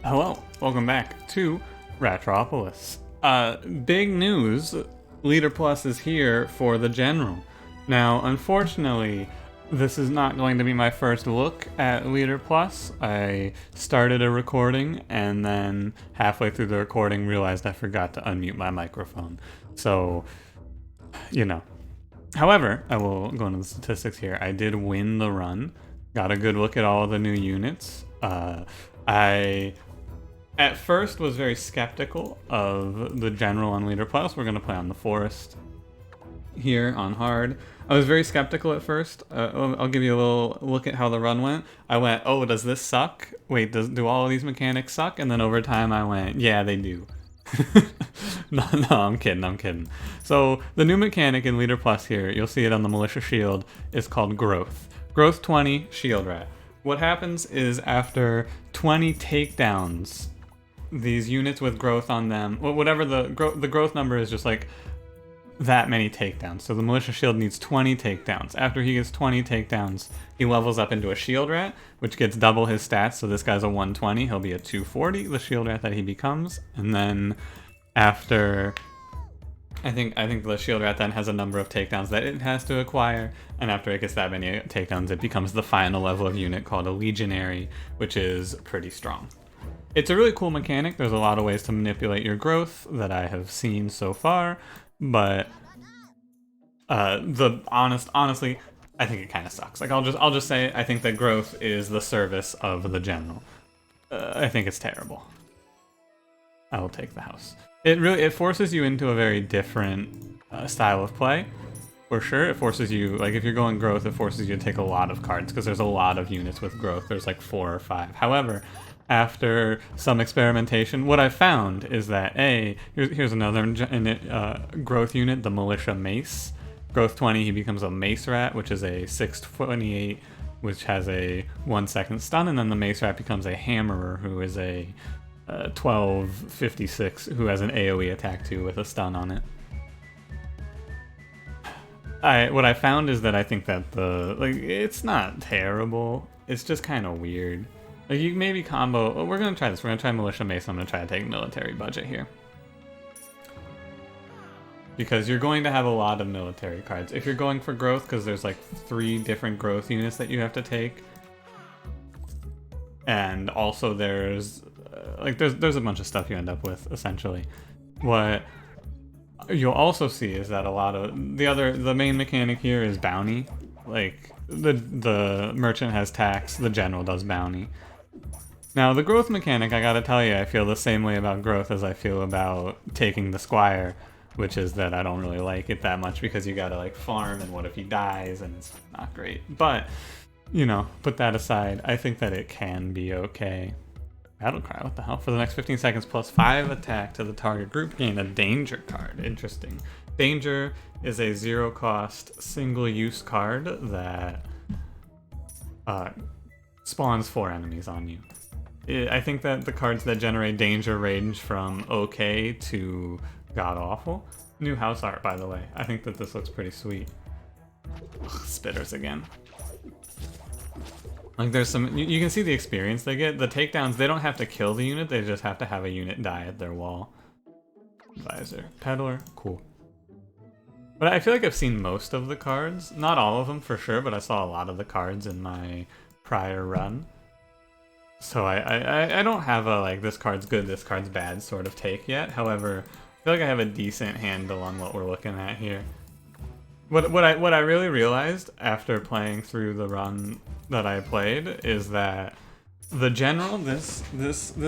Hello, welcome back to Ratropolis. Big news, Leader Plus is here for the General. Now, unfortunately, this is not going to be my first look at Leader Plus. I started a recording and then halfway through the recording realized I forgot to unmute my microphone. So, you know. However, I will go into the statistics here. I did win the run, got a good look at all of the new units. I at first was very skeptical of the General on Leader Plus. We're going to play on the Forest here on hard. I was very skeptical at first. I'll give you a little look at how the run went. I went, oh, does this suck? Wait, do all of these mechanics suck? And then over time I went, yeah, they do. No, I'm kidding. So the new mechanic in Leader Plus here, you'll see it on the Militia Shield, is called Growth. Growth 20, Shield Rat. What happens is after 20 takedowns, these units with growth on them, whatever the growth number is, just like that many takedowns. So the Militia Shield needs 20 takedowns. After he gets 20 takedowns, he levels up into a Shield Rat, which gets double his stats. So this guy's a 120, he'll be a 240, the Shield Rat that he becomes. And then after, I think the Shield Rat then has a number of takedowns that it has to acquire, and after it gets that many takedowns, it becomes the final level of unit called a Legionary, which is pretty strong. It's a really cool mechanic. There's a lot of ways to manipulate your growth that I have seen so far, but honestly, I think it kind of sucks. Like I'll just say I think that growth is the service of the General. I think it's terrible. I will take the house. It forces you into a very different style of play, for sure. It forces you, like if you're going growth, it forces you to take a lot of cards because there's a lot of units with growth. There's like 4 or 5. However, after some experimentation, what I found is that here's another growth unit, the Militia Mace. Growth 20, he becomes a Mace Rat, which is a 628, which has a 1 second stun, and then the Mace Rat becomes a Hammerer, who is a 1256, who has an AoE attack too with a stun on it. What I found is that I think that it's not terrible. It's just kind of weird. Like you maybe combo. We're gonna try this. We're gonna try Militia Mace. I'm gonna try to take military budget here, because you're going to have a lot of military cards if you're going for growth, because there's like 3 different growth units that you have to take, and also there's there's a bunch of stuff you end up with essentially. What you'll also see is that a lot of the main mechanic here is bounty. Like the merchant has tax, the General does bounty. Now the growth mechanic, I gotta tell you, I feel the same way about growth as I feel about taking the Squire, which is that I don't really like it that much because you gotta like farm, and what if he dies, and it's not great. But, you know, put that aside, I think that it can be okay. Battlecry, what the hell? For the next 15 seconds, plus 5 attack to the target group, gain a danger card. Interesting. Danger is a 0-cost single-use card that spawns 4 enemies on you. I think that the cards that generate danger range from okay to god-awful. New house art, by the way. I think that this looks pretty sweet. Ugh, spitters again. Like there's some, you can see the experience they get. The takedowns, they don't have to kill the unit, they just have to have a unit die at their wall. Visor. Peddler, cool. But I feel like I've seen most of the cards. Not all of them for sure, but I saw a lot of the cards in my prior run. So I don't have a like this card's good, this card's bad sort of take yet. However, I feel like I have a decent handle on what we're looking at here. What I really realized after playing through the run that I played is that the General, this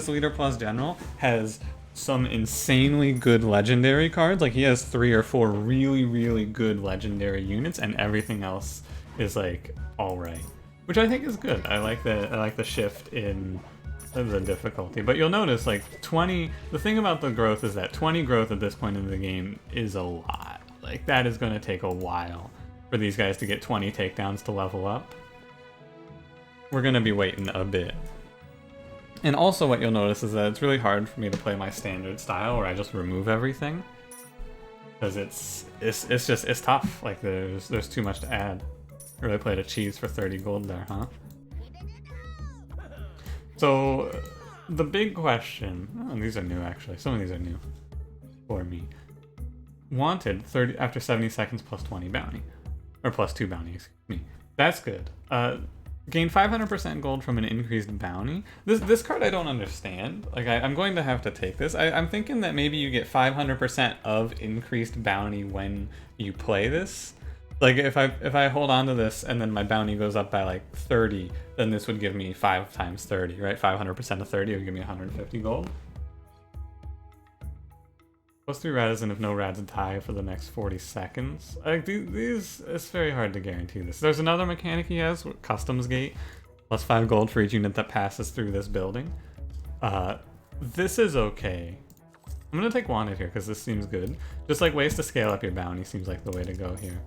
Leader Plus General, has some insanely good legendary cards. Like he has 3 or 4 really good legendary units, and everything else is like alright, which I think is good. I like the shift in the difficulty. But you'll notice like 20. The thing about the growth is that 20 growth at this point in the game is a lot. Like that is going to take a while for these guys to get 20 takedowns to level up. We're going to be waiting a bit. And also what you'll notice is that it's really hard for me to play my standard style where I just remove everything, because it's tough. Like there's too much to add. I really played a cheese for 30 gold there, huh? So the big question, oh, these are new actually, some of these are new for me. Wanted 30 after 70 seconds plus 20 bounty. Or plus 2 bounty, excuse me. That's good. Gain 500% gold from an increased bounty. This card I don't understand. Like, I'm going to have to take this. I'm thinking that maybe you get 500% of increased bounty when you play this. Like, if I hold on to this and then my bounty goes up by like 30, then this would give me 5 times 30, right? 500% of 30 would give me 150 gold. Plus 3 rads, and if no rads die for the next 40 seconds. Like, these, it's very hard to guarantee this. There's another mechanic he has, Customs Gate. Plus 5 gold for each unit that passes through this building. This is okay. I'm gonna take Wanted here, because this seems good. Just like ways to scale up your bounty seems like the way to go here.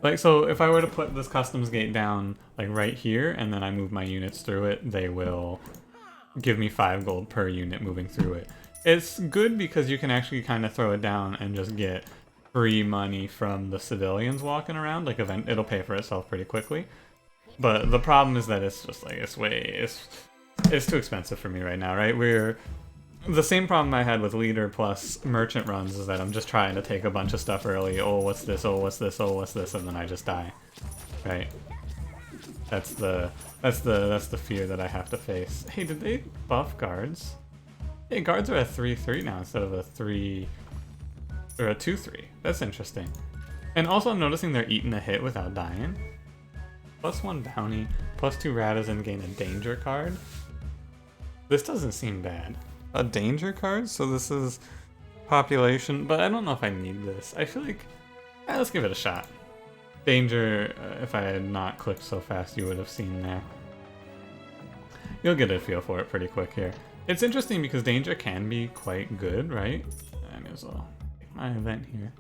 Like, so if I were to put this Customs Gate down, like right here, and then I move my units through it, they will give me 5 gold per unit moving through it. It's good because you can actually kind of throw it down and just get free money from the civilians walking around. Like, it'll pay for itself pretty quickly. But the problem is that it's just like, it's too expensive for me right now, right? The same problem I had with leader plus merchant runs is that I'm just trying to take a bunch of stuff early. Oh, what's this? Oh, what's this? Oh, what's this? And then I just die, right? That's the fear that I have to face. Hey, did they buff guards? Hey, guards are a 3-3 now instead of a 3 or a 2-3. That's interesting. And also I'm noticing they're eating a hit without dying. Plus 1 bounty, plus 2 radas, and gain a danger card. This doesn't seem bad. A danger card? So this is population, but I don't know if I need this. I feel like, let's give it a shot. Danger, if I had not clicked so fast, you would have seen there. You'll get a feel for it pretty quick here. It's interesting because danger can be quite good, right? I may as well take my event here.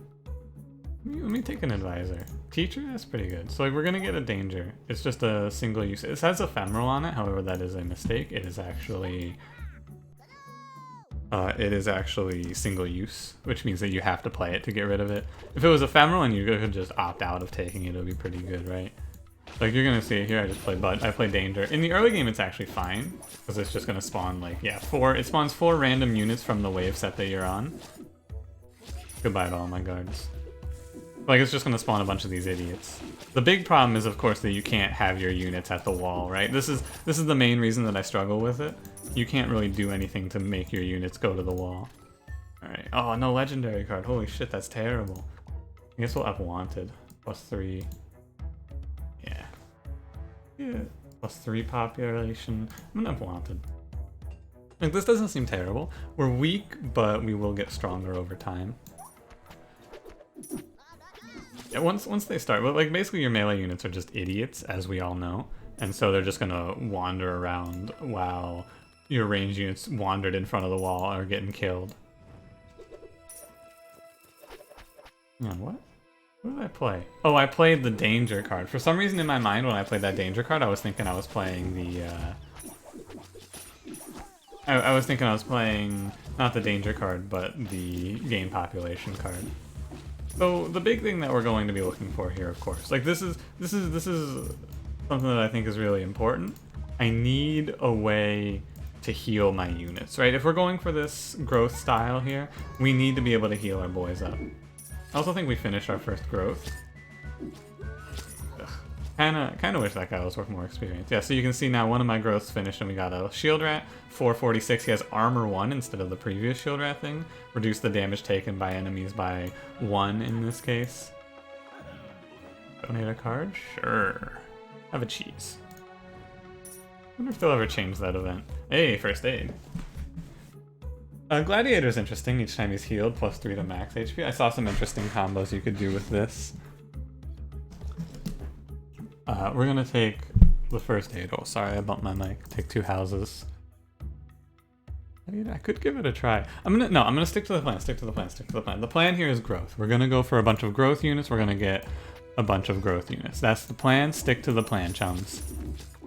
Let me take an advisor. Teacher, that's pretty good. So like, we're gonna get a danger. It's just a single use. It has ephemeral on it, however that is a mistake. It is actually single use, which means that you have to play it to get rid of it. If it was ephemeral and you could just opt out of taking it, it would be pretty good, right? Like, you're gonna see it here, I play danger. In the early game it's actually fine, because it's just gonna spawn like, yeah, it spawns 4 random units from the wave set that you're on. Goodbye to all my guards. Like, it's just gonna spawn a bunch of these idiots. The big problem is, of course, that you can't have your units at the wall, right? This is the main reason that I struggle with it. You can't really do anything to make your units go to the wall. Alright, oh, no legendary card, holy shit, that's terrible. I guess we'll up Wanted. Plus 3. Yeah. Plus 3 population. I'm gonna have Wanted. Like, this doesn't seem terrible. We're weak, but we will get stronger over time. Yeah, once they start, but like, basically your melee units are just idiots, as we all know. And so they're just gonna wander around while your range units wandered in front of the wall are getting killed. Yeah, what? What did I play? Oh, I played the danger card. For some reason in my mind when I played that danger card, I was thinking I was playing the, I was thinking I was playing, not the danger card, but the gain population card. So the big thing that we're going to be looking for here, of course, like this is something that I think is really important. I need a way to heal my units, right? If we're going for this growth style here, we need to be able to heal our boys up. I also think we finished our first growth. Kinda wish that guy was worth more experience. Yeah, so you can see now one of my growths finished and we got a shield rat, 446. He has armor 1 instead of the previous shield rat thing. Reduce the damage taken by enemies by 1 in this case. Donate a card? Sure. Have a cheese. I wonder if they'll ever change that event. Hey, first aid. Gladiator's interesting, each time he's healed, plus 3 to max HP. I saw some interesting combos you could do with this. We're gonna take the first aid. Oh, sorry, I bumped my mic. Take 2 houses. I mean, I could give it a try. I'm gonna stick to the plan, stick to the plan. The plan here is growth. We're gonna go for a bunch of growth units. We're gonna get a bunch of growth units. That's the plan. Stick to the plan, chums.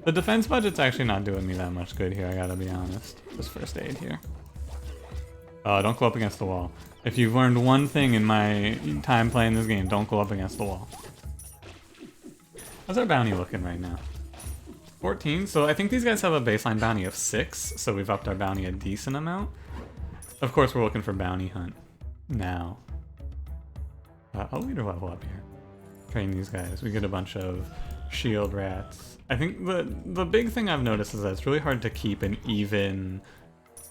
The defense budget's actually not doing me that much good here, I gotta be honest. Just first aid here. Don't go up against the wall. If you've learned one thing in my time playing this game, don't go up against the wall. How's our bounty looking right now? 14. So I think these guys have a baseline bounty of 6, so we've upped our bounty a decent amount. Of course, we're looking for bounty hunt now. I'll leader level up here. Train these guys. We get a bunch of shield rats. I think the big thing I've noticed is that it's really hard to keep an even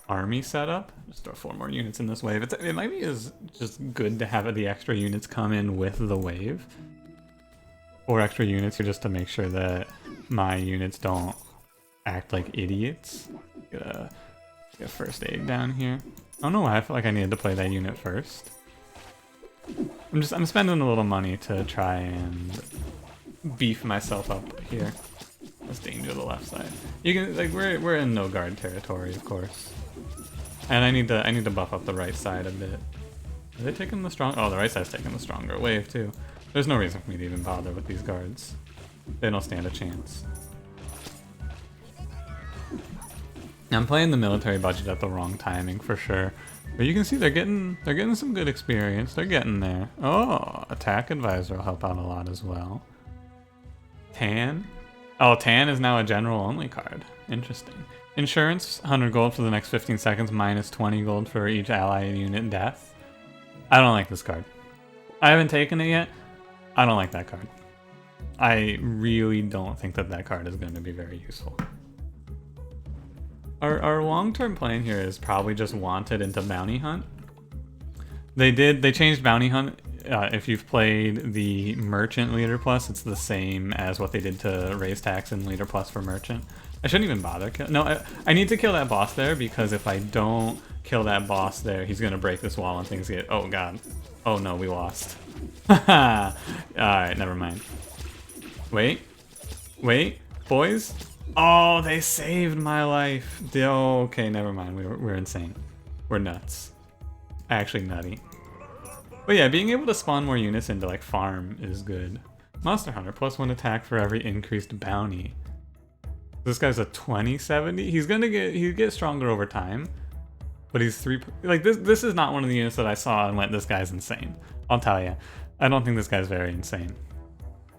army setup. Just throw 4 more units in this wave. It might be just good to have the extra units come in with the wave. 4 extra units here just to make sure that my units don't act like idiots. Get a first aid down here. I don't know why I feel like I needed to play that unit first. I'm spending a little money to try and beef myself up here. That's danger to the left side. You can like we're in no guard territory, of course. And I need to buff up the right side a bit. Are they taking the strong? Oh, the right side's taking the stronger wave too. There's no reason for me to even bother with these guards. They don't stand a chance. I'm playing the military budget at the wrong timing for sure. But you can see they're getting some good experience. They're getting there. Oh, attack advisor will help out a lot as well. Tan. Oh, Tan is now a general only card. Interesting. Insurance, 100 gold for the next 15 seconds, minus 20 gold for each ally unit death. I don't like this card. I haven't taken it yet. I don't like that card. I really don't think that card is going to be very useful. Our long-term plan here is probably just Wanted into Bounty Hunt. They changed Bounty Hunt. If you've played the Merchant Leader Plus, it's the same as what they did to Raise Tax and Leader Plus for Merchant. I shouldn't even bother I need to kill that boss there, because if I don't kill that boss there, he's gonna break this wall and things get... Oh god. Oh no, we lost. Haha. Alright, never mind. Wait, boys. Oh, they saved my life. Okay, never mind. We're insane. We're nuts. Actually nutty. But yeah, being able to spawn more units into like farm is good. Monster Hunter, +1 attack for every increased bounty. This guy's a 2070. He gets stronger over time. But he's 3... Like this is not one of the units that I saw and went, this guy's insane. I'll tell you. I don't think this guy's very insane.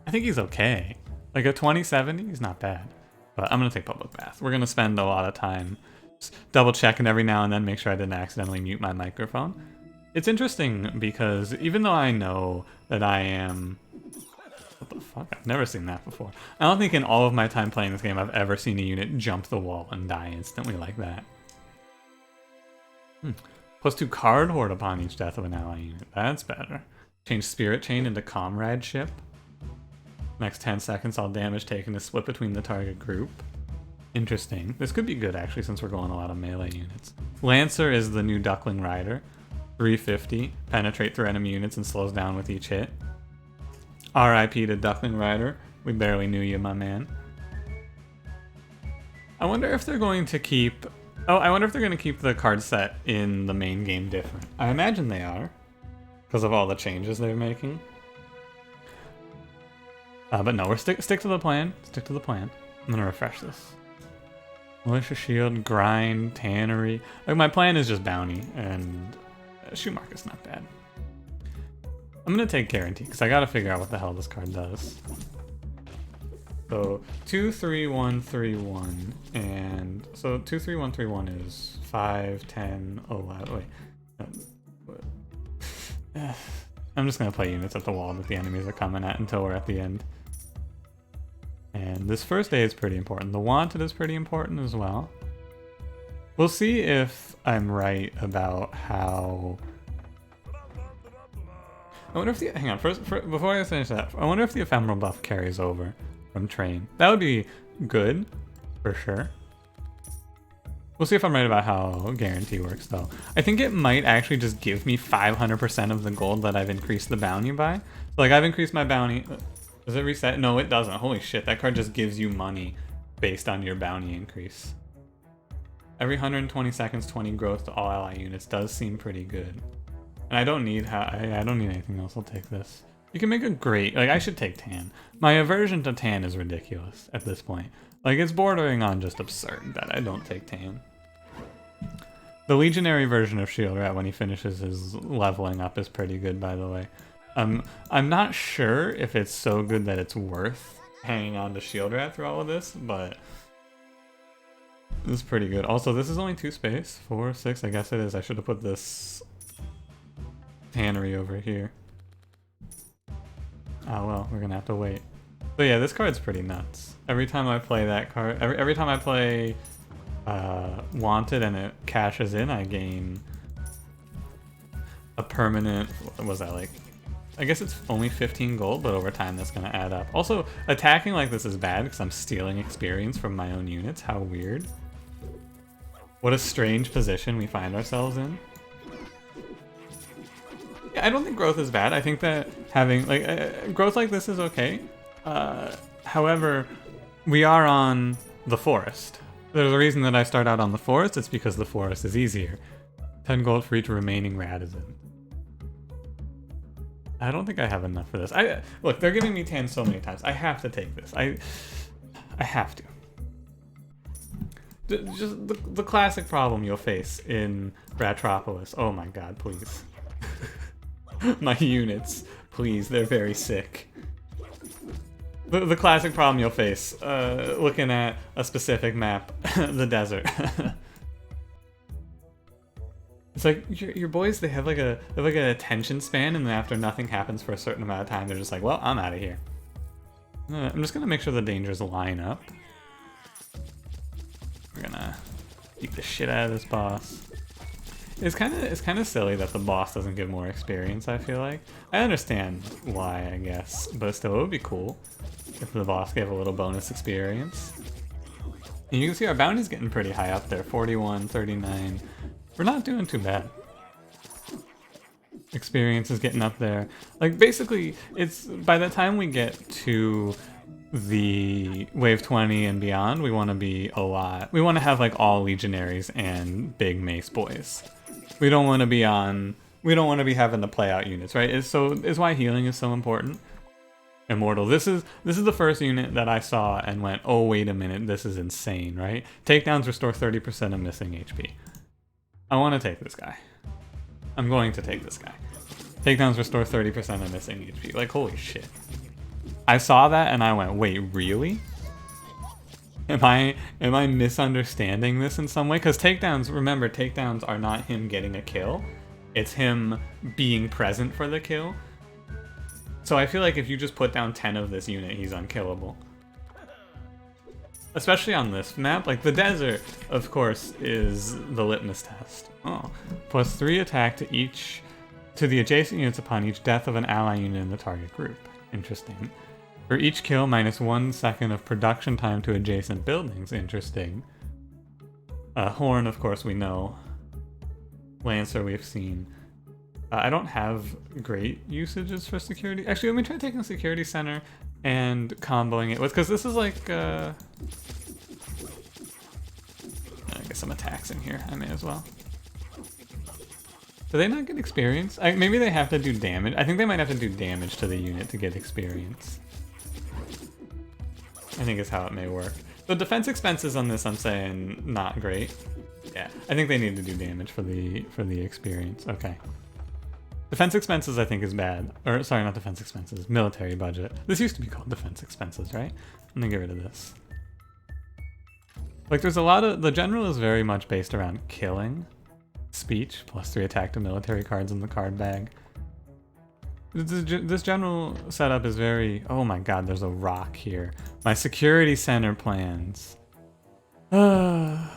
I think he's okay. Like a 2070, he's not bad. But I'm gonna take Public Bath. We're gonna spend a lot of time just double checking every now and then, make sure I didn't accidentally mute my microphone. It's interesting because even though I know that I am... What the fuck? I've never seen that before. I don't think in all of my time playing this game I've ever seen a unit jump the wall and die instantly like that. +2 card hoard upon each death of an ally unit. That's better. Change Spirit Chain into Comradeship. Next 10 seconds, all damage taken is split between the target group. Interesting. This could be good, actually, since we're going a lot of melee units. Lancer is the new Duckling Rider. 350. Penetrate through enemy units and slows down with each hit. RIP to Duckling Rider. We barely knew you, my man. I wonder if they're going to keep... Oh, I wonder if they're going to keep the card set in the main game different. I imagine they are, because of all the changes they're making. But no, we're stick to the plan. Stick to the plan. I'm gonna refresh this. Militia Shield, Grind, Tannery. Like my plan is just Bounty, and Shoe Market's not bad. I'm gonna take Guarantee, because I gotta figure out what the hell this card does. So 2, 3, 1, 3, 1, and so 2, 3, 1, 3, 1 is 5, 10, 11. Wait. I'm just gonna play units at the wall that the enemies are coming at until we're at the end. And this first aid is pretty important. The Wanted is pretty important as well. We'll see if I'm right about how... I wonder if the... Hang on, before I finish that, I wonder if the Ephemeral buff carries over from Train. That would be good, for sure. We'll see if I'm right about how Guarantee works, though. I think it might actually just give me 500% of the gold that I've increased the bounty by. So, like, I've increased my bounty... Does it reset? No, it doesn't. Holy shit, that card just gives you money based on your bounty increase. Every 120 seconds, 20 growth to all ally units does seem pretty good. And I don't need I don't need anything else. I'll take this. You can make a great... Like, I should take Tan. My aversion to Tan is ridiculous at this point. Like, it's bordering on just absurd that I don't take Tan. The Legionary version of Shield Rat, when he finishes his leveling up, is pretty good, by the way. I'm not sure if it's so good that it's worth hanging on to Shield Rat through all of this, but this is pretty good. Also, this is only 2 space. 4, 6, I guess it is. I should have put this tannery over here. Oh well, we're gonna have to wait. But yeah, this card's pretty nuts. Every time I play that card, every time I play Wanted and it cashes in, I gain a permanent, what was that, like, I guess it's only 15 gold, but over time that's gonna add up. Also, attacking like this is bad because I'm stealing experience from my own units. How weird. What a strange position we find ourselves in. Yeah, I don't think growth is bad. I think that having, like, growth like this is okay. However, we are on the forest. There's a reason that I start out on the forest. It's because the forest is easier. 10 gold for each remaining Ratizen. I don't think I have enough for this. Look, they're giving me tan so many times. I have to take this. I have to. Just the classic problem you'll face in Ratropolis. Oh my god, please. My units, please, they're very sick. The classic problem you'll face looking at a specific map, the desert. It's like your boys, they have like an attention span, and then after nothing happens for a certain amount of time, they're just like, well, I'm out of here. I'm just gonna make sure the dangers line up. We're gonna beat the shit out of this boss. It's kind of silly that the boss doesn't give more experience, I feel like. I understand why, I guess, but still, it would be cool if the boss gave a little bonus experience. And you can see our bounty's getting pretty high up there, 41, 39. We're not doing too bad. Experience is getting up there. Like, basically, it's by the time we get to the wave 20 and beyond, we want to be a lot. We want to have like all legionaries and big mace boys. We don't want to be on. We don't want to be having to play out units, right? It's why healing is so important. Immortal. This is the first unit that I saw and went, oh wait a minute, this is insane, right? Takedowns restore 30% of missing HP. I want to take this guy. I'm going to take this guy. Takedowns restore 30% of missing HP. Like, holy shit. I saw that and I went, wait, really? Am I misunderstanding this in some way? Because takedowns, remember, takedowns are not him getting a kill. It's him being present for the kill. So I feel like if you just put down 10 of this unit, he's unkillable. Especially on this map. Like, the desert, of course, is the litmus test. Oh, plus 3 attack to the adjacent units upon each death of an ally unit in the target group. Interesting. For each kill, minus 1 second of production time to adjacent buildings. Interesting. Horn, of course, we know. Lancer, we've seen. I don't have great usages for security. Actually, let me try taking the security center and comboing it with, because this is like, I get some attacks in here. I may as well. Do they not get experience? Maybe they have to do damage. I think they might have to do damage to the unit to get experience. I think is how it may work. The defense expenses on this, I'm saying, not great. Yeah, I think they need to do damage for the experience. Okay. Defense expenses, I think, is bad. Or, sorry, not defense expenses. Military budget. This used to be called defense expenses, right? I'm gonna get rid of this. Like, there's a lot of... The general is very much based around killing. Speech, plus 3 attack to military cards in the card bag. This general setup is very... Oh my god, there's a rock here. My security center plans. I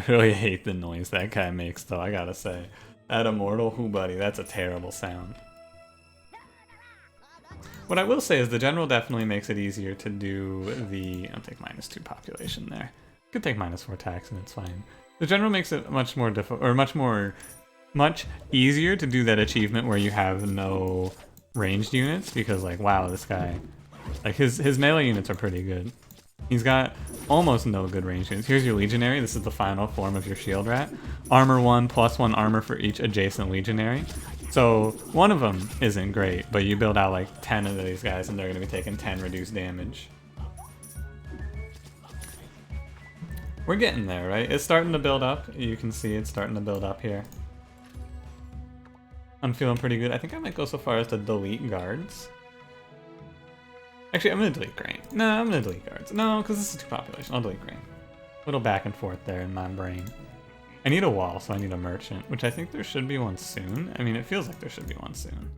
really hate the noise that guy makes, though, I gotta say. That immortal, who buddy, that's a terrible sound. What I will say is the general definitely makes it easier to do the... I'll take -2 population there. Could take -4 tax and it's fine. The general makes it much more difficult, or much easier to do that achievement where you have no ranged units, because like, wow, this guy, like his melee units are pretty good. He's got almost no good ranged units. Here's your legionary. This is the final form of your shield rat. Armor 1 plus 1 armor for each adjacent legionary. So one of them isn't great, but you build out like 10 of these guys and they're going to be taking 10 reduced damage. We're getting there, right? It's starting to build up. You can see it's starting to build up here. I'm feeling pretty good. I think I might go so far as to delete guards. Actually, I'm gonna delete grain. No, I'm gonna delete guards. No, because this is too population. I'll delete grain. A little back and forth there in my brain. I need a wall, so I need a merchant, which I think there should be one soon. I mean, it feels like there should be one soon.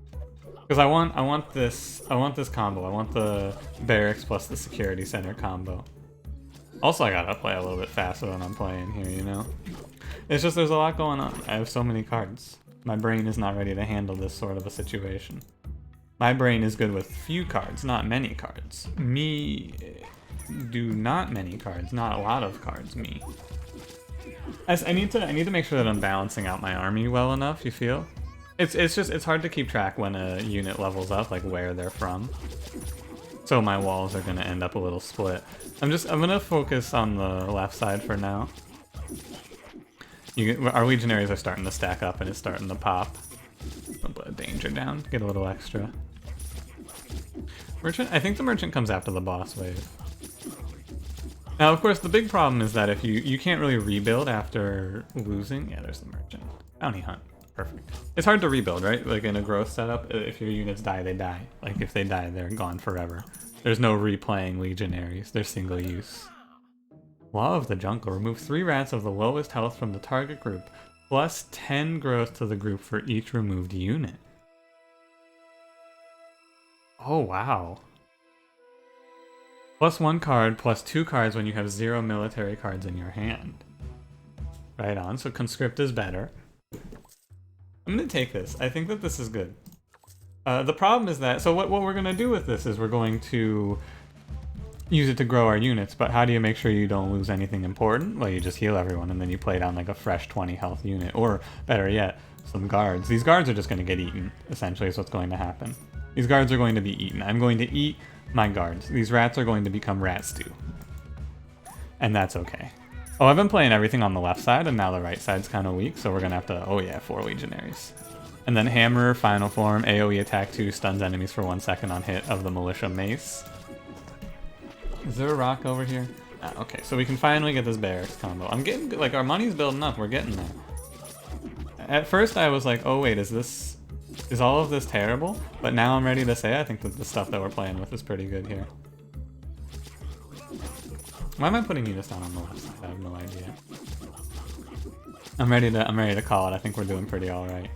Because I want this combo. I want the barracks plus the security center combo. Also, I gotta play a little bit faster than I'm playing here, you know? It's just there's a lot going on. I have so many cards. My brain is not ready to handle this sort of a situation. My brain is good with few cards, not many cards. Me do not many cards, not a lot of cards, me. I need to make sure that I'm balancing out my army well enough, you feel? It's hard to keep track when a unit levels up, like where they're from. So my walls are gonna end up a little split. I'm gonna focus on the left side for now. Our legionaries are starting to stack up and it's starting to pop. A little bit of danger down, get a little extra. Merchant, I think the merchant comes after the boss wave. Now, of course, the big problem is that if you can't really rebuild after losing. Yeah, there's the merchant. Bounty hunt. Perfect. It's hard to rebuild, right? Like in a growth setup, if your units die, they die. Like if they die, they're gone forever. There's no replaying legionaries. They're single use. Law of the Jungle. Remove 3 rats of the lowest health from the target group, plus 10 growth to the group for each removed unit. Oh, wow. Plus 1 card, plus 2 cards when you have 0 military cards in your hand. Right on, so conscript is better. I'm gonna take this. I think that this is good. The problem is that, so what we're gonna do with this is we're going to use it to grow our units, but how do you make sure you don't lose anything important? Well, you just heal everyone and then you play down like a fresh 20 health unit, or better yet, some guards. These guards are just gonna get eaten, essentially is what's going to happen. These guards are going to be eaten. I'm going to eat my guards. These rats are going to become rat stew. And that's okay. Oh, I've been playing everything on the left side, and now the right side's kind of weak, so we're gonna have to, oh yeah, 4 legionaries. And then Hammer, Final Form, AoE attack 2, stuns enemies for 1 second on hit of the Militia Mace. Is there a rock over here? Ah, okay, so we can finally get this barracks combo. I'm getting, like, our money's building up, we're getting there. At first I was like, oh wait, is all of this terrible? But now I'm ready to say I think that the stuff that we're playing with is pretty good here. Why am I putting units down on the left side? I have no idea. I'm ready to call it. I think we're doing pretty alright.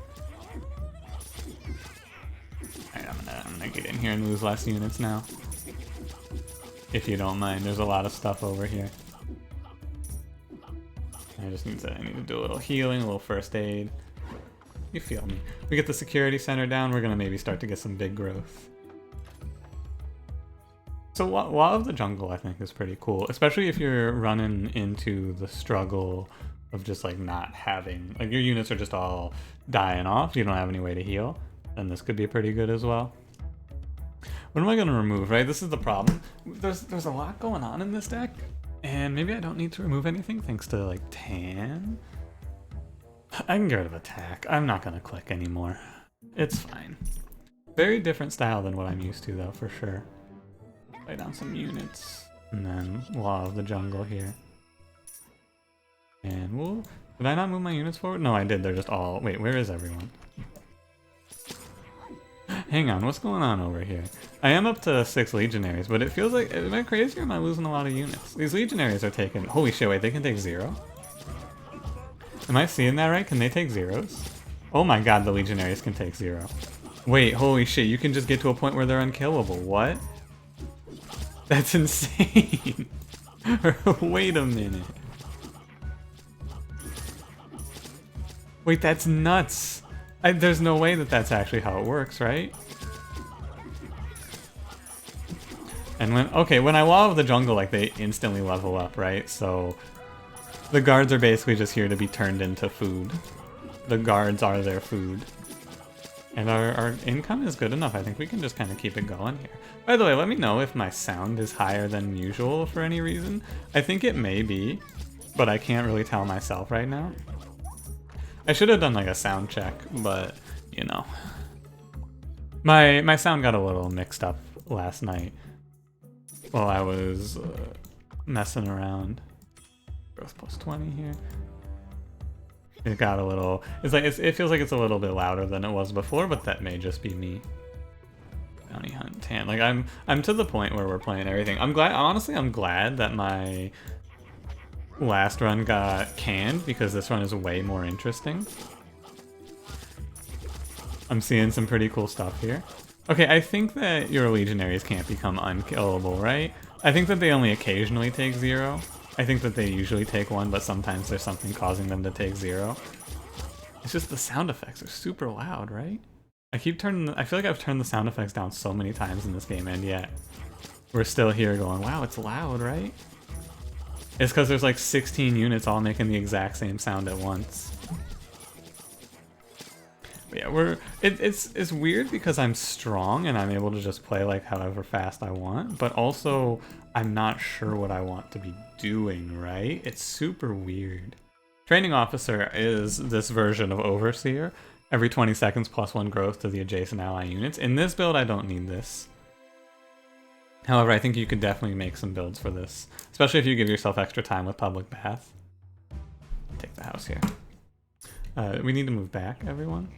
Alright, I'm gonna get in here and lose less units now. If you don't mind, there's a lot of stuff over here. I need to do a little healing, a little first aid. You feel me. We get the security center down, we're gonna maybe start to get some big growth. So Law of the Jungle I think is pretty cool, especially if you're running into the struggle of just like not having, like your units are just all dying off, you don't have any way to heal, then this could be pretty good as well. What am I gonna remove, right? This is the problem. There's a lot going on in this deck, and maybe I don't need to remove anything thanks to like Tan. I can get rid of attack. I'm not gonna click anymore. It's fine. Very different style than what I'm used to though, for sure. Lay down some units, and then Law of the Jungle here. And we'll... Did I not move my units forward? No, I did. They're just all... Wait, where is everyone? Hang on, what's going on over here? I am up to 6 legionaries, but it feels like... Am I crazy or am I losing a lot of units? These legionaries are taking... Holy shit, wait, they can take 0? Am I seeing that right? Can they take 0s? Oh my god, the legionaries can take 0. Wait, holy shit, you can just get to a point where they're unkillable. What? That's insane. Wait a minute. Wait, that's nuts. There's no way that that's actually how it works, right? And when I Law of the Jungle, like, they instantly level up, right? So the guards are basically just here to be turned into food. The guards are their food. And our income is good enough. I think we can just kind of keep it going here. By the way, let me know if my sound is higher than usual for any reason. I think it may be, but I can't really tell myself right now. I should have done like a sound check, but you know. My sound got a little mixed up last night while I was messing around. Growth plus 20 here. It got a little... it feels like it's a little bit louder than it was before, but that may just be me. Bounty hunt hand. Like I'm to the point where we're playing everything. I'm glad. Honestly, I'm glad that my last run got canned because this run is way more interesting. I'm seeing some pretty cool stuff here. Okay, I think that your legionaries can't become unkillable, right? I think that they only occasionally take 0. I think that they usually take 1, but sometimes there's something causing them to take 0. It's just the sound effects are super loud, right? I feel like I've turned the sound effects down so many times in this game, and yet we're still here going, wow, it's loud, right? It's because there's like 16 units all making the exact same sound at once. But yeah, it's weird because I'm strong and I'm able to just play like however fast I want, but also I'm not sure what I want to be doing, right? It's super weird. Training Officer is this version of Overseer. Every 20 seconds plus 1 growth to the adjacent ally units. In this build, I don't need this. However, I think you could definitely make some builds for this, especially if you give yourself extra time with Public Bath. Take the house here. We need to move back, everyone.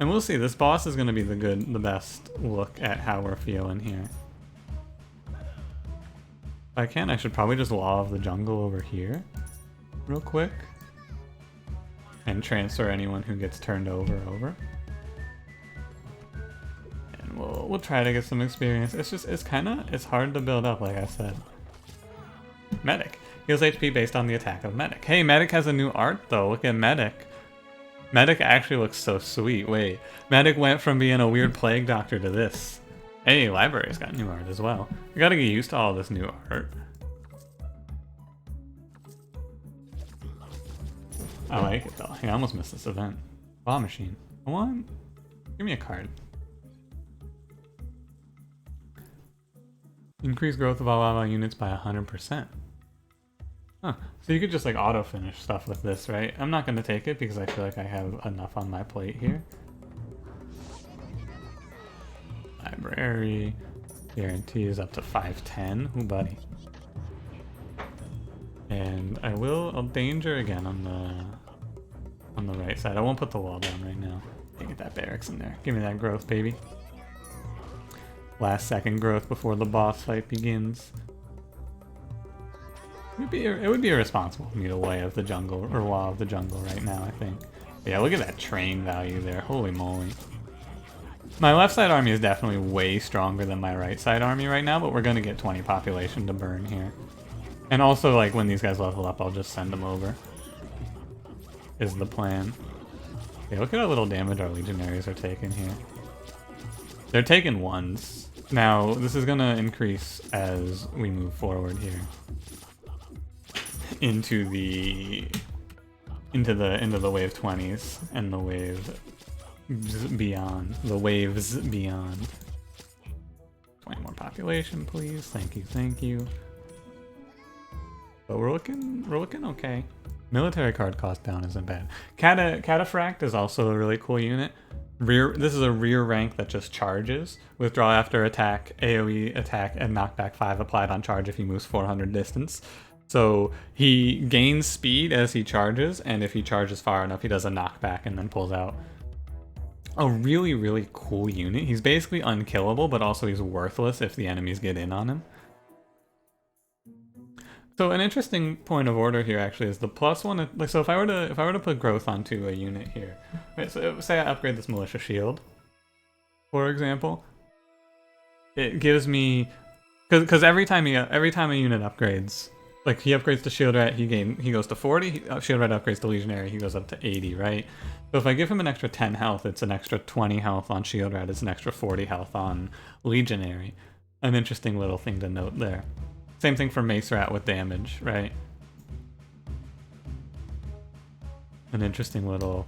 And we'll see, this boss is going to be the best look at how we're feeling here. If I can, I should probably just Law of the Jungle over here, real quick. And transfer anyone who gets turned over. And we'll try to get some experience. It's hard to build up, like I said. Medic. Heals HP based on the attack of Medic. Hey, Medic has a new art though, look at Medic. Medic actually looks so sweet. Wait, Medic went from being a weird plague doctor to this. Hey, Library's got new art as well. We gotta get used to all this new art. I like it though. Hey, I almost missed this event. Claw machine. I want... Give me a card. Increase growth of all ally units by 100%. Huh. So you could just like auto-finish stuff with this, right? I'm not going to take it because I feel like I have enough on my plate here. Library. Guarantee is up to 510. Ooh, buddy. And I'll danger again on the right side. I won't put the wall down right now. Get that barracks in there. Give me that growth, baby. Last second growth before the boss fight begins. It would be irresponsible for me to Way of the Jungle or Law of the Jungle right now, I think. But yeah, look at that train value there. Holy moly. My left side army is definitely way stronger than my right side army right now, but we're gonna get 20 population to burn here. And also, like, when these guys level up, I'll just send them over. Is the plan. Okay, look at how little damage our legionaries are taking here. They're taking 1s. Now, this is gonna increase as we move forward here. Into the wave 20s and the wave beyond. The waves beyond. 20 more population, please. Thank you, thank you. But we're looking okay. Military card cost down isn't bad. Cataphract is also a really cool unit. This is a rear rank that just charges. Withdraw after attack, AoE attack, and knockback 5 applied on charge if he moves 400 distance. So he gains speed as he charges, and if he charges far enough, he does a knockback and then pulls out. A really, really cool unit. He's basically unkillable, but also he's worthless if the enemies get in on him. So an interesting point of order here actually is the +1. Like, so if I were to put growth onto a unit here, right? So say I upgrade this militia shield, for example, it gives me because every time a unit upgrades, like he upgrades to shield rat, he goes to 40. Shield rat upgrades to legionary, he goes up to 80, right? So if I give him an extra 10 health, it's an extra 20 health on shield rat. It's an extra 40 health on legionary. An interesting little thing to note there. Same thing for Mace Rat with damage, right? An interesting little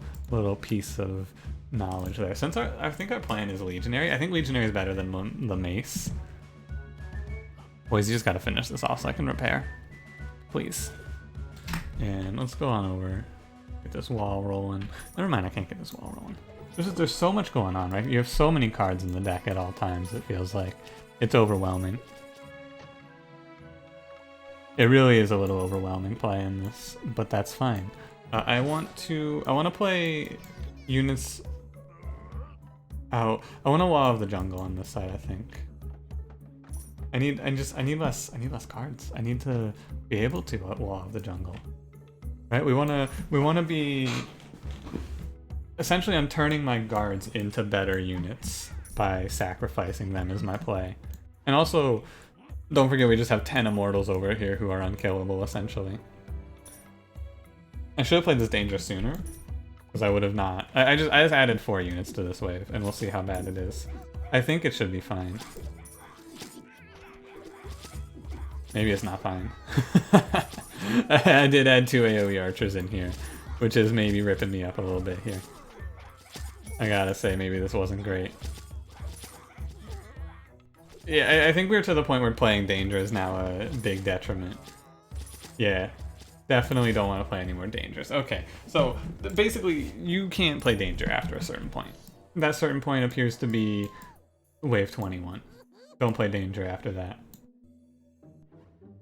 piece of knowledge there. Since I think our plan is Legionary, I think Legionary is better than the Mace. Boys, you just gotta finish this off so I can repair. Please. And let's go on over. Get this wall rolling. Never mind, I can't get this wall rolling. There's so much going on, right? You have so many cards in the deck at all times, it feels like. It's overwhelming. It really is a little overwhelming playing this, but that's fine. I want to play units Oh, I want a Law of the Jungle on this side, I think. I need less cards. I need to be able to Law of the Jungle. Right? We wanna be essentially I'm turning my guards into better units by sacrificing them as my play. And also, don't forget we just have 10 immortals over here who are unkillable essentially. I should have played this danger sooner. Because I would have not. I just added 4 units to this wave, and we'll see how bad it is. I think it should be fine. Maybe it's not fine. I did add 2 AoE archers in here, which is maybe ripping me up a little bit here. I gotta say, maybe this wasn't great. Yeah, I think we're to the point where playing danger is now a big detriment. Yeah. Definitely don't want to play any more dangers. Okay, so basically you can't play danger after a certain point. That certain point appears to be wave 21. Don't play danger after that.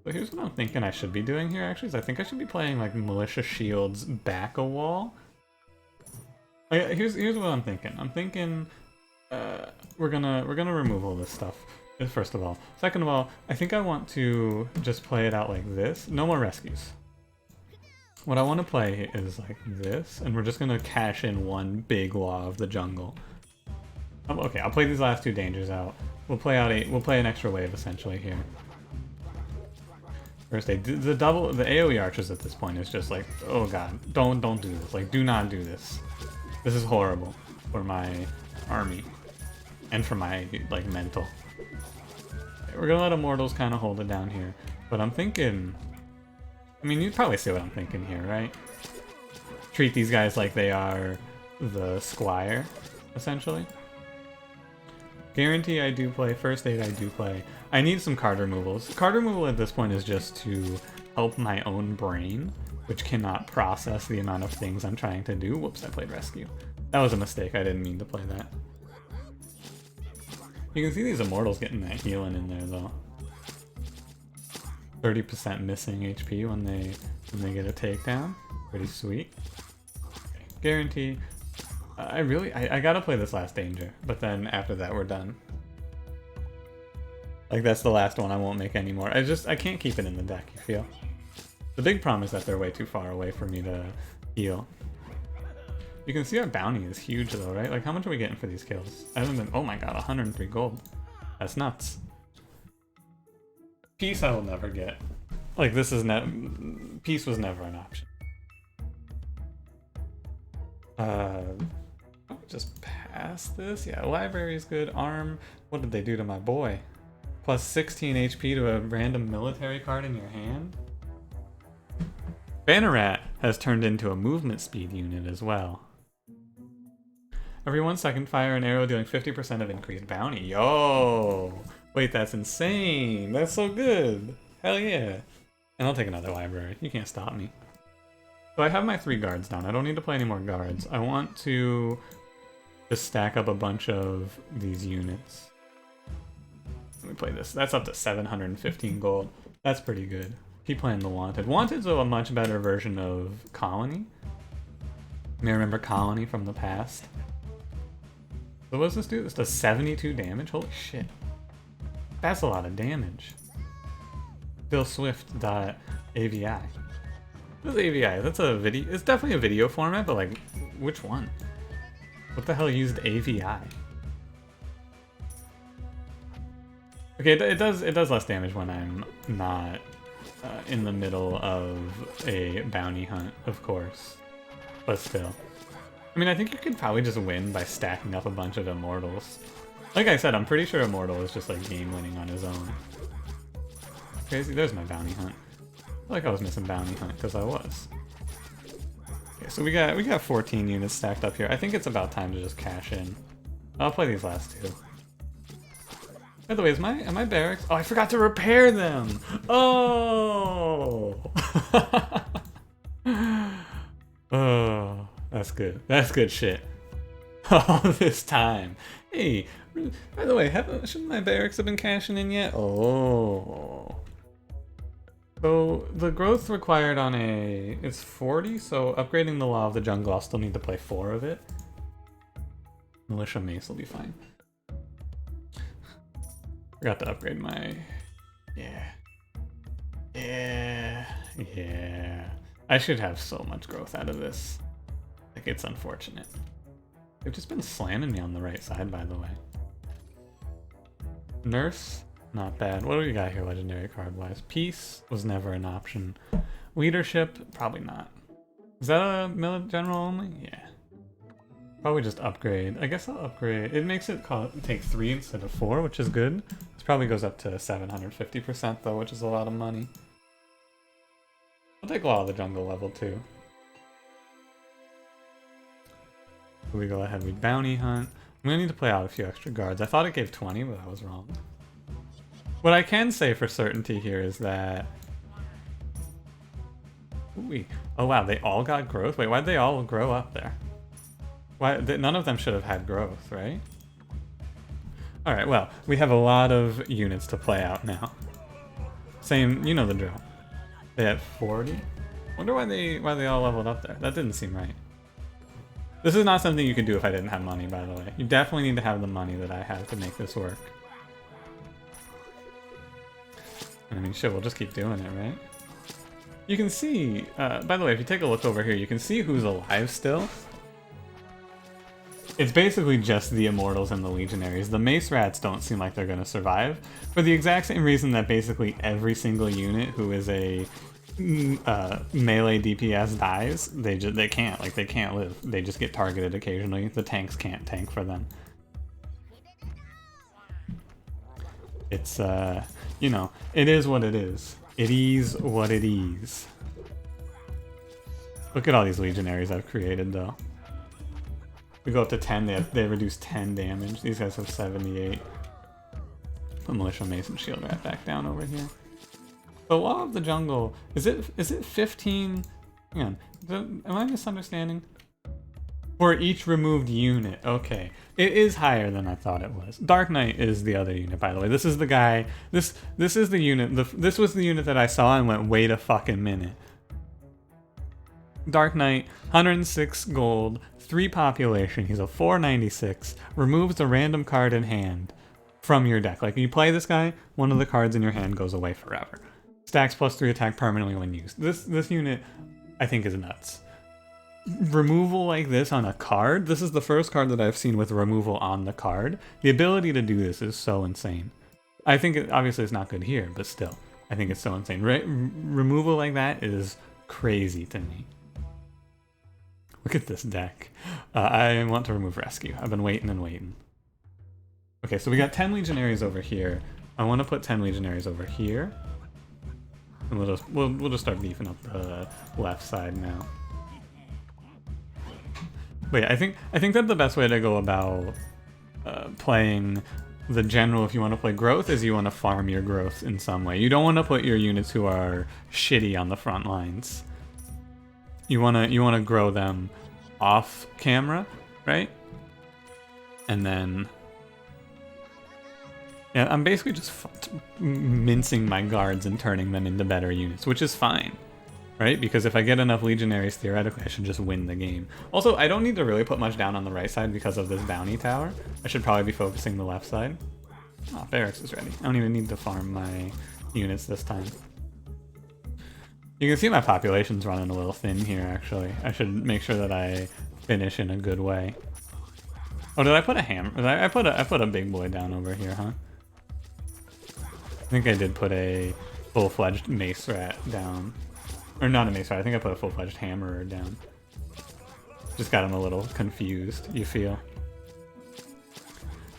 So here's what I'm thinking I should be doing here actually, is I think I should be playing like Militia Shields back a wall. Here's what I'm thinking. I'm thinking we're gonna remove all this stuff. First of all. Second of all, I think I want to just play it out like this. No more rescues. What I want to play is like this, and we're just going to cash in one big Law of the Jungle. Okay, I'll play these last 2 dangers out. We'll play an extra wave essentially here. First aid. The AoE archers at this point is just like, oh god, don't do this. Like, do not do this. This is horrible for my army and for my like mental. Okay, we're gonna let immortals kind of hold it down here, but I'm thinking. I mean, you probably see what I'm thinking here, right? Treat these guys like they are the squire, essentially. Guarantee I do play. First aid I do play. I need some card removals. Card removal at this point is just to help my own brain, which cannot process the amount of things I'm trying to do. Whoops, I played rescue. That was a mistake. I didn't mean to play that. You can see these immortals getting that healing in there, though. 30% missing HP when they get a takedown. Pretty sweet. Okay. Guarantee. I gotta play this last danger, but then after that we're done. Like that's the last one. I won't make anymore. I can't keep it in the deck. You feel? The big problem is that they're way too far away for me to heal. You can see our bounty is huge though, right? Like how much are we getting for these kills? I haven't been. Oh my god, 103 gold. That's nuts. Peace I will never get. Like this is peace was never an option. Just pass this. Yeah, library is good. Arm. What did they do to my boy? Plus 16 HP to a random military card in your hand. Banneret has turned into a movement speed unit as well. Every 1 second, fire an arrow dealing 50% of increased bounty. Yo! Wait, that's insane! That's so good! Hell yeah! And I'll take another library. You can't stop me. So I have my 3 guards down. I don't need to play any more guards. I want to just stack up a bunch of these units. Let me play this. That's up to 715 gold. That's pretty good. Keep playing the Wanted. Wanted's a much better version of Colony. You may remember Colony from the past. So what does this do? This does 72 damage? Holy shit. That's a lot of damage. BillSwift.avi. What is AVI? That's a video. It's definitely a video format, but like, which one? What the hell used AVI? Okay, it does less damage when I'm not in the middle of a bounty hunt, of course. But still. I mean, I think you could probably just win by stacking up a bunch of Immortals. Like I said, I'm pretty sure Immortal is just like game winning on his own. Crazy, there's my bounty hunt. I feel like I was missing bounty hunt because I was. Okay, so we got 14 units stacked up here. I think it's about time to just cash in. I'll play these last 2. By the way, am my barracks? Oh, I forgot to repair them. Oh. Oh, that's good. That's good shit. All this time. Hey, by the way, shouldn't my barracks have been cashing in yet? Oh. So the growth required on it's 40, so upgrading the Law of the Jungle, I'll still need to play 4 of it. Militia mace will be fine. Forgot to upgrade my... Yeah. I should have so much growth out of this. Like, it's unfortunate. They've just been slamming me on the right side, by the way. Nurse, not bad. What do we got here legendary card-wise? Peace was never an option. Leadership, probably not. Is that a general only? Yeah. Probably just upgrade. I guess I'll upgrade. It makes it take 3 instead of 4, which is good. This probably goes up to 750% though, which is a lot of money. I'll take a lot of the jungle level too. We go ahead, we bounty hunt. I'm gonna need to play out a few extra guards. I thought it gave 20, but I was wrong. What I can say for certainty here is that... Ooh, oh wow, they all got growth? Wait, why'd they all grow up there? Why? None of them should have had growth, right? Alright, well, we have a lot of units to play out now. Same, you know the drill. They had 40? Wonder why they all leveled up there. That didn't seem right. This is not something you could do if I didn't have money, by the way. You definitely need to have the money that I have to make this work. I mean, shit, we'll just keep doing it, right? You can see, by the way, if you take a look over here, you can see who's alive still. It's basically just the Immortals and the Legionaries. The Mace Rats don't seem like they're going to survive, for the exact same reason that basically every single unit who is a melee DPS dies. They can't live. They just get targeted occasionally. The tanks can't tank for them. It's, you know, it is what it is. It is what it is. Look at all these Legionaries I've created, though. We go up to 10, they reduce 10 damage. These guys have 78. Put Militia Mace and Shield right back down over here. The Law of the Jungle, is it 15? Hang on, am I misunderstanding? For each removed unit, okay. It is higher than I thought it was. Dark Knight is the other unit, by the way. This is the guy, this is the unit, this was the unit that I saw and went, wait a fucking minute. Dark Knight, 106 gold, 3 population, he's a 496, removes a random card in hand from your deck. Like, you play this guy, one of the cards in your hand goes away forever. Stacks +3 attack permanently when used. This unit, I think, is nuts. Removal like this on a card, this is the first card that I've seen with removal on the card. The ability to do this is so insane. I think, obviously it's not good here, but still, I think it's so insane. Removal like that is crazy to me. Look at this deck. I want to remove Rescue. I've been waiting and waiting. Okay, so we got 10 Legionaries over here. I want to put 10 Legionaries over here. And we'll just start beefing up the left side now. But yeah, I think that the best way to go about playing the general, if you want to play growth, is you want to farm your growth in some way. You don't want to put your units who are shitty on the front lines. You wanna grow them off camera, right? And then, yeah, I'm basically just mincing my guards and turning them into better units, which is fine, right? Because if I get enough Legionaries, theoretically, I should just win the game. Also, I don't need to really put much down on the right side because of this bounty tower. I should probably be focusing the left side. Oh, barracks is ready. I don't even need to farm my units this time. You can see my population's running a little thin here, actually. I should make sure that I finish in a good way. Oh, did I put a hammer? I put a big boy down over here, huh? I think I did put a full-fledged mace rat down. Or not a mace rat, I think I put a full-fledged hammerer down. Just got him a little confused, you feel?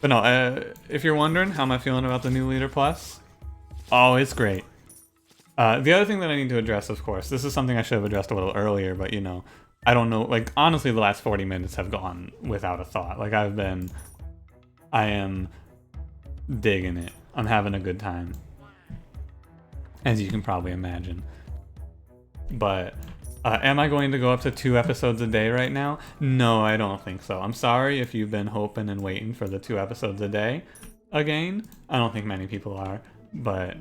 But no, if you're wondering how am I feeling about the new Leader Plus, oh, it's great. The other thing that I need to address, of course, this is something I should have addressed a little earlier, but you know, I don't know, like, honestly, the last 40 minutes have gone without a thought. Like, I am digging it. I'm having a good time, as you can probably imagine. But, am I going to go up to 2 episodes a day right now? No, I don't think so. I'm sorry if you've been hoping and waiting for the 2 episodes a day again. I don't think many people are, but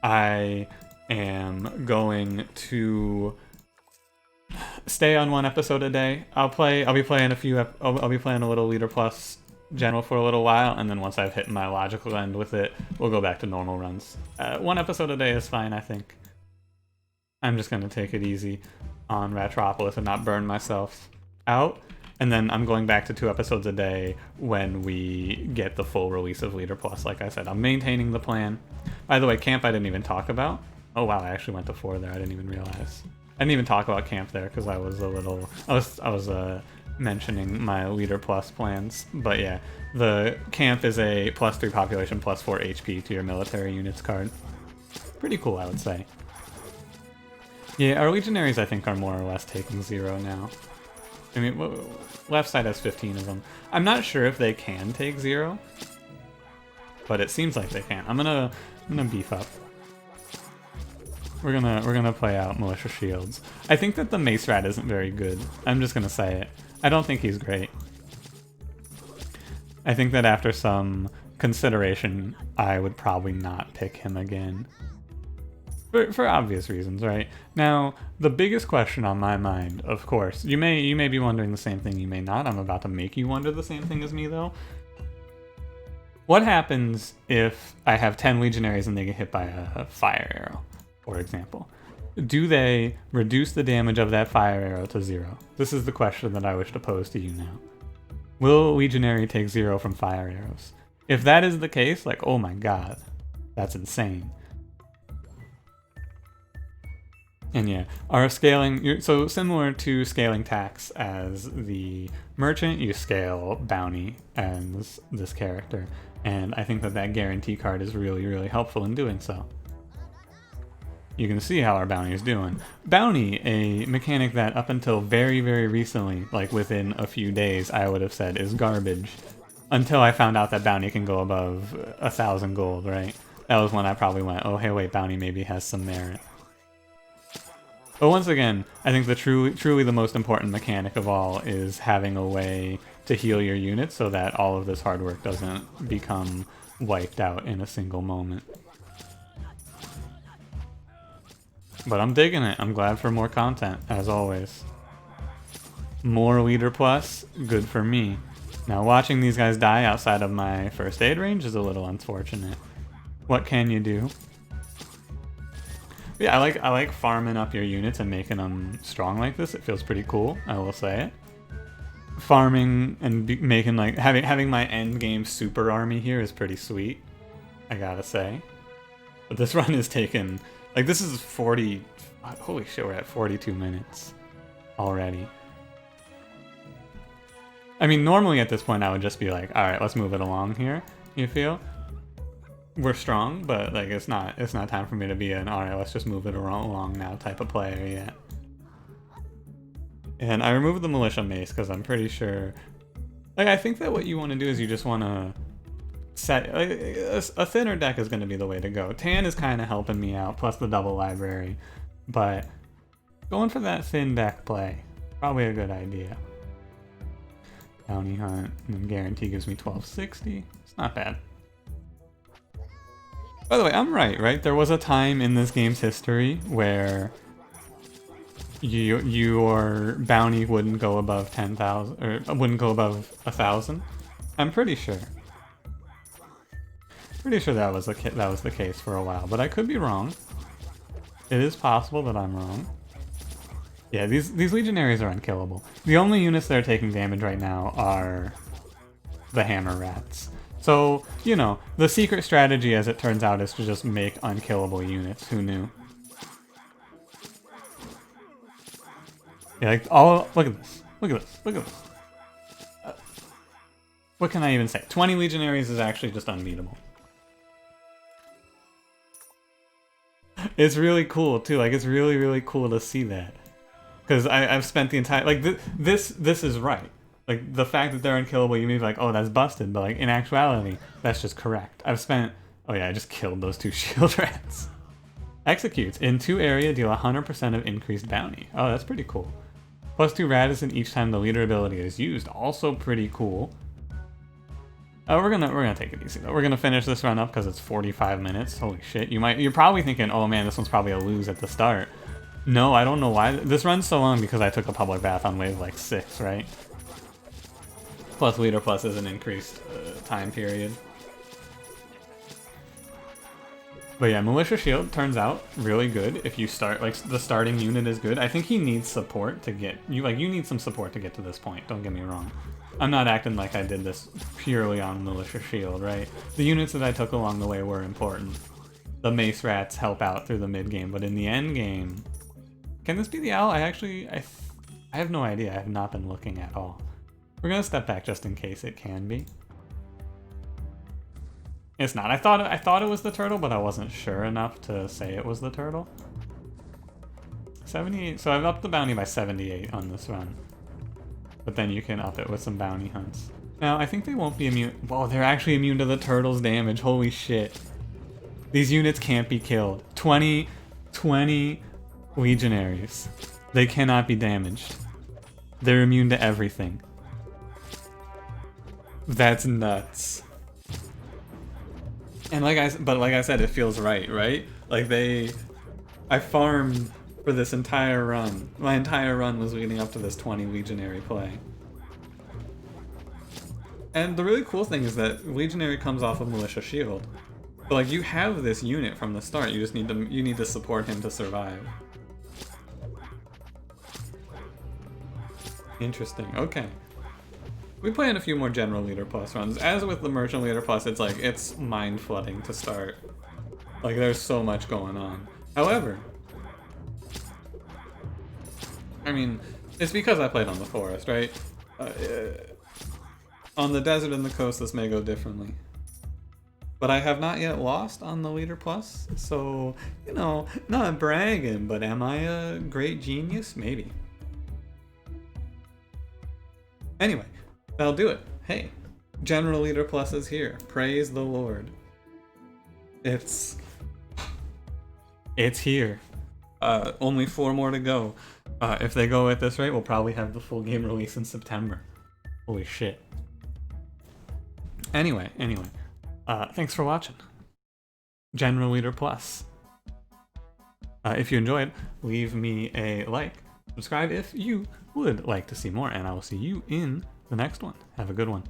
I am going to stay on 1 episode a day. I'll be playing I'll be playing a little Leader Plus general for a little while, and then once I've hit my logical end with it, we'll go back to normal runs. 1 episode a day is fine, I think. I'm just gonna take it easy on Ratropolis and not burn myself out. And then I'm going back to 2 episodes a day when we get the full release of Leader Plus. Like I said, I'm maintaining the plan. By the way, camp I didn't even talk about. Oh wow, I actually went to 4 there. I didn't even realize. I didn't even talk about camp there because I was mentioning my Leader Plus plans. But yeah, the camp is a +3 population, +4 HP to your military units card. Pretty cool, I would say. Yeah, our legionaries I think are more or less taking 0 now. I mean, left side has 15 of them. I'm not sure if they can take 0, but it seems like they can. I'm gonna beef up. We're gonna play out militia shields. I think that the mace rat isn't very good. I'm just gonna say it. I don't think he's great. I think that after some consideration, I would probably not pick him again. For obvious reasons, right? Now, the biggest question on my mind, of course, you may be wondering the same thing, you may not. I'm about to make you wonder the same thing as me, though. What happens if I have 10 legionaries and they get hit by a fire arrow, for example? Do they reduce the damage of that fire arrow to 0? This is the question that I wish to pose to you now. Will legionary take 0 from fire arrows? If that is the case, like, oh my god, that's insane. And yeah, our scaling, so similar to scaling tax as the merchant, you scale bounty as this character. And I think that that guarantee card is really, really helpful in doing so. You can see how our bounty is doing. Bounty, a mechanic that up until very, very recently, like within a few days, I would have said is garbage. Until I found out that bounty can go above 1,000 gold, right? That was when I probably went, oh hey wait, bounty maybe has some merit. But once again, I think the truly the most important mechanic of all is having a way to heal your units so that all of this hard work doesn't become wiped out in a single moment. But I'm digging it. I'm glad for more content, as always. More Leader Plus, good for me. Now watching these guys die outside of my first aid range is a little unfortunate. What can you do? Yeah, I like farming up your units and making them strong like this. It feels pretty cool, I will say it. Farming and making like having my end game super army here is pretty sweet, I gotta say. But this run is taken, like this is 40, holy shit, we're at 42 minutes already. I mean, normally at this point I would just be like, all right, let's move it along here, you feel? We're strong, but like it's not time for me to be an alright, let's just move it along now type of player yet. And I removed the militia mace because I'm pretty sure, like I think that what you want to do is you just want to set like, a thinner deck is going to be the way to go. Tan is kind of helping me out, plus the double library, but going for that thin deck play, probably a good idea. Bounty hunt and then guarantee gives me 1260. It's not bad. By the way, I'm right? There was a time in this game's history where your bounty wouldn't go above 10,000, or wouldn't go above 1,000. I'm pretty sure. Pretty sure that was the case for a while, but I could be wrong. It is possible that I'm wrong. Yeah, these legionaries are unkillable. The only units that are taking damage right now are the hammer rats. So, you know, the secret strategy, as it turns out, is to just make unkillable units. Who knew? Yeah, like, look at this. Look at this. Look at this. What can I even say? 20 legionaries is actually just unbeatable. It's really cool, too. Like, it's really, really cool to see that. Because I've spent the entire... Like, this is right. Like, the fact that they're unkillable, you may be like, oh, that's busted. But, like, in actuality, that's just correct. I've spent... Oh, yeah, I just killed those 2 shield rats. Executes. In 2 area, deal 100% of increased bounty. Oh, that's pretty cool. +2 radicin each time the leader ability is used. Also pretty cool. We're gonna take it easy, though. We're gonna finish this run up because it's 45 minutes. Holy shit. You're probably thinking, oh, man, this one's probably a lose at the start. No, I don't know why. This runs so long because I took a public bath on wave like 6, right? Plus leader plus is an increased time period. But yeah, Militia Shield turns out really good if you start, like, the starting unit is good. I think he needs support to get, you need some support to get to this point, don't get me wrong. I'm not acting like I did this purely on Militia Shield, right? The units that I took along the way were important. The Mace Rats help out through the mid game, but in the end game... Can this be the owl? I have no idea, I have not been looking at all. We're gonna step back just in case it can be. It's not. I thought it was the turtle, but I wasn't sure enough to say it was the turtle. 78. So I've upped the bounty by 78 on this run. But then you can up it with some bounty hunts. Now, I think they won't be immune. Whoa, they're actually immune to the turtle's damage. Holy shit. These units can't be killed. 20 legionaries. They cannot be damaged. They're immune to everything. That's nuts. And like I said, it feels right? Like I farmed for this entire run. My entire run was leading up to this 20 legionary play. And the really cool thing is that legionary comes off of Militia Shield. But like you have this unit from the start, you just need to support him to survive. Interesting, okay. We play in a few more General Leader Plus runs. As with the Merchant Leader Plus, it's like, it's mind flooding to start. Like, there's so much going on. However, I mean, it's because I played on the Forest, right? On the Desert and the Coast, this may go differently. But I have not yet lost on the Leader Plus, so, you know, not bragging, but am I a great genius? Maybe. Anyway. That'll do it. Hey, General Leader Plus is here. Praise the Lord. It's here. Only 4 more to go. If they go at this rate, we'll probably have the full game release in September. Holy shit. Anyway, thanks for watching. General Leader Plus. If you enjoyed, leave me a like. Subscribe if you would like to see more, and I will see you in the next one. Have a good one.